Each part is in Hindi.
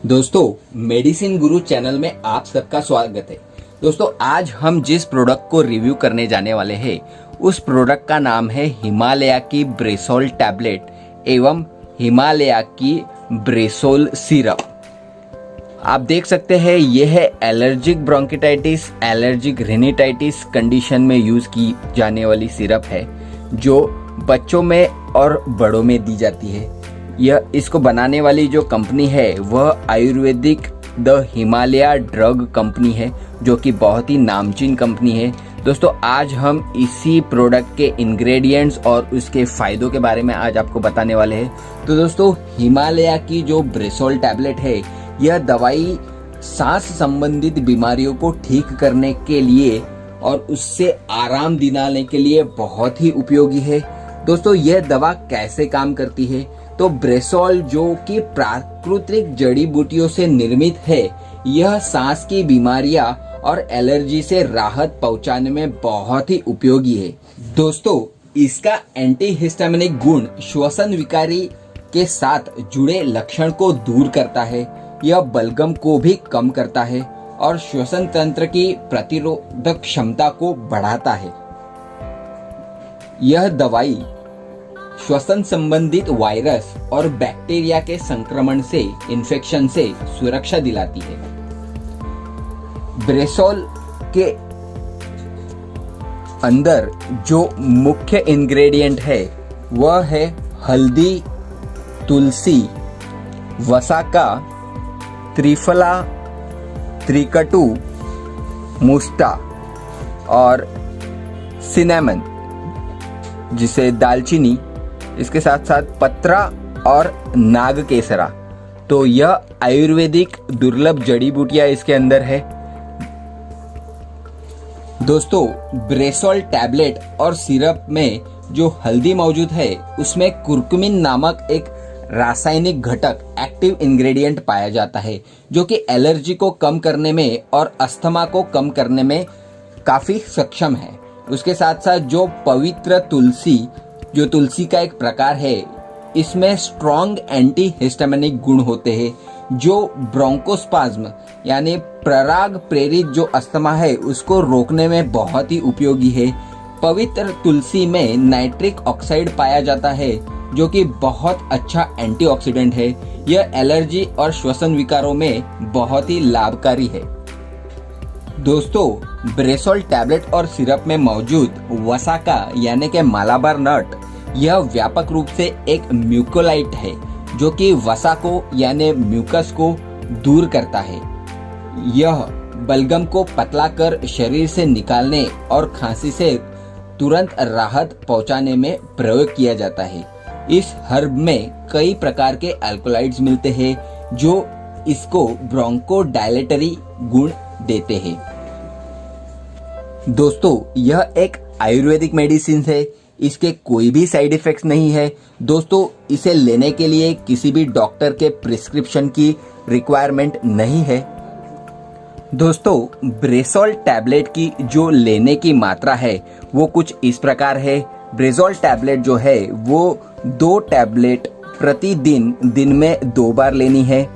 दोस्तों, मेडिसिन गुरु चैनल में आप सबका स्वागत है। दोस्तों, आज हम जिस प्रोडक्ट को रिव्यू करने जाने वाले हैं उस प्रोडक्ट का नाम है हिमालय की ब्रेसोल टैबलेट एवं हिमालय की ब्रेसोल सिरप। आप देख सकते हैं यह है एलर्जिक ब्रोंकिटाइटिस, एलर्जिक रिनिटाइटिस कंडीशन में यूज की जाने वाली सिरप है जो बच्चों में और बड़ों में दी जाती है। यह इसको बनाने वाली जो कंपनी है वह Ayurvedic the Himalaya drug company है जो कि बहुत ही नामचीन कंपनी है। दोस्तों, आज हम इसी प्रोडक्ट के इंग्रेडिएंट्स और उसके फ़ायदों के बारे में आज आपको बताने वाले हैं। तो दोस्तों, हिमालय की जो ब्रेसोल टैबलेट है यह दवाई सांस संबंधित बीमारियों को ठीक करने के लिए और उससे आराम दिलाने के लिए बहुत ही उपयोगी है। दोस्तों, यह दवा कैसे काम करती है? तो ब्रेसोल जो कि प्राकृतिक जड़ी बूटियों से निर्मित है, यह सांस की बीमारियां और एलर्जी से राहत पहुंचाने में बहुत ही उपयोगी है। दोस्तों, इसका एंटीहिस्टामिनिक गुण श्वसन विकारी के साथ जुड़े लक्षण को दूर करता है। यह बलगम को भी कम करता है और श्वसन तंत्र की प्रतिरोधक क्षमता को बढ़ाता है। यह दवाई श्वसन संबंधित वायरस और बैक्टीरिया के संक्रमण से, इन्फेक्शन से सुरक्षा दिलाती है। ब्रेसोल के अंदर जो मुख्य इंग्रेडिएंट है वह है हल्दी, तुलसी, वसाका, त्रिफला, त्रिकटु, मुस्टा और सिनेमन जिसे दालचीनी, इसके साथ साथ पत्रा और नागकेसरा। तो यह आयुर्वेदिक दुर्लभ जड़ी बूटियां इसके अंदर है। दोस्तों, ब्रेसोल टैबलेट और सिरप में जो हल्दी मौजूद है उसमें कुर्कुमिन नामक एक रासायनिक घटक, एक्टिव इंग्रेडिएंट पाया जाता है जो कि एलर्जी को कम करने में और अस्थमा को कम करने में काफी सक्षम है। उसके साथ साथ जो पवित्र तुलसी, जो तुलसी का एक प्रकार है, इसमें स्ट्रॉन्ग एंटी हिस्टामिनिक गुण होते हैं जो ब्रोंकोस्पाज्म यानी प्रराग प्रेरित जो अस्थमा है उसको रोकने में बहुत ही उपयोगी है। पवित्र तुलसी में नाइट्रिक ऑक्साइड पाया जाता है जो कि बहुत अच्छा एंटीऑक्सीडेंट है। यह एलर्जी और श्वसन विकारों में बहुत ही लाभकारी है। दोस्तों, ब्रेसोल टैबलेट और सिरप में मौजूद वसाका यानी कि मालाबार नट, यह व्यापक रूप से एक म्यूकोलाइट है जो कि वसा को यानी म्यूकस को दूर करता है। यह बलगम को पतला कर शरीर से निकालने और खांसी से तुरंत राहत पहुंचाने में प्रयोग किया जाता है। इस हर्ब में कई प्रकार के अल्कोलाइड्स मिलते हैं जो इसको ब्रोंकोडायलेटरी गुण देते हैं। दोस्तों, यह एक आयुर्वेदिक मेडिसिन है, इसके कोई भी साइड इफेक्ट्स नहीं है। दोस्तों, इसे लेने के लिए किसी भी डॉक्टर के प्रिस्क्रिप्शन की रिक्वायरमेंट नहीं है। दोस्तों, ब्रेसोल टैबलेट की जो लेने की मात्रा है वो कुछ इस प्रकार है। ब्रेसोल टैबलेट जो है वो 2 टैबलेट प्रतिदिन दिन में 2 बार लेनी है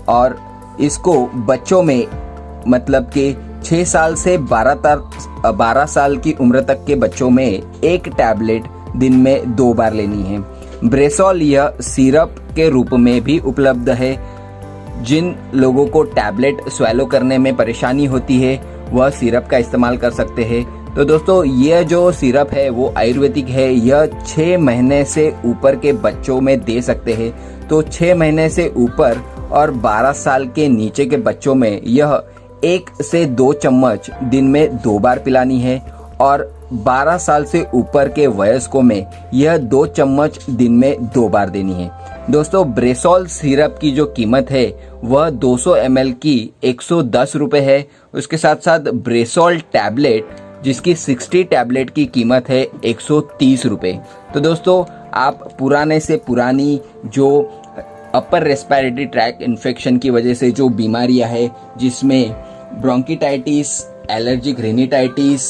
और इसको बच्चों में मतलब कि 6 साल से 12 साल की उम्र तक के बच्चों में 1 टैबलेट दिन में 2 बार लेनी है। ब्रेसोल यह सिरप के रूप में भी उपलब्ध है। जिन लोगों को टैबलेट स्वेलो करने में परेशानी होती है वह सिरप का इस्तेमाल कर सकते हैं। तो दोस्तों, यह जो सिरप है वो आयुर्वेदिक है। यह 6 महीने से ऊपर के बच्चों में दे सकते हैं। तो 6 महीने से ऊपर और 12 साल के नीचे के बच्चों में यह 1 से 2 चम्मच दिन में 2 बार पिलानी है और 12 साल से ऊपर के वयस्कों में यह 2 चम्मच दिन में 2 बार देनी है। दोस्तों, ब्रेसोल सिरप की जो कीमत है वह 200 ml की 110 रुपए है। उसके साथ साथ ब्रेसोल टैबलेट जिसकी 60 टैबलेट की कीमत है 130 रुपए। तो दोस्तों, आप पुराने से पुरानी जो अपर रेस्पिरेटरी ट्रैक इन्फेक्शन की वजह से जो बीमारियां है जिसमें bronchitis, allergic rhinitis,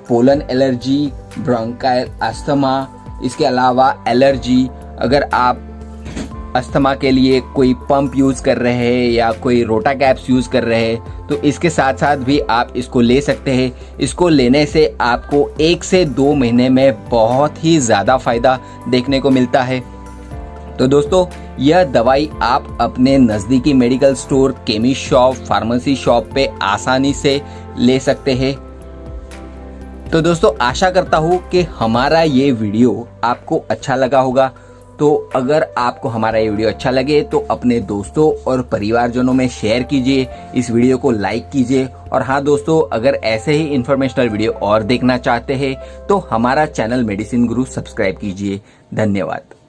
pollen allergy, bronchial asthma, इसके अलावा एलर्जी, अगर आप अस्थमा के लिए कोई पंप यूज़ कर रहे हैं या कोई रोटा कैप्स यूज़ कर रहे हैं तो इसके साथ साथ भी आप इसको ले सकते हैं। इसको लेने से आपको 1 से 2 महीने में बहुत ही ज़्यादा फ़ायदा देखने को मिलता है। तो दोस्तों, यह दवाई आप अपने नज़दीकी medical store, chemist shop, pharmacy shop पे आसानी से ले सकते हैं। तो दोस्तों, आशा करता हूँ कि हमारा ये वीडियो आपको अच्छा लगा होगा। तो अगर आपको हमारा ये वीडियो अच्छा लगे तो अपने दोस्तों और परिवारजनों में शेयर कीजिए, इस वीडियो को लाइक कीजिए। और हाँ दोस्तों, अगर ऐसे ही इन्फॉर्मेशनल वीडियो और देखना चाहते हैं तो हमारा चैनल मेडिसिन गुरु सब्सक्राइब कीजिए। धन्यवाद।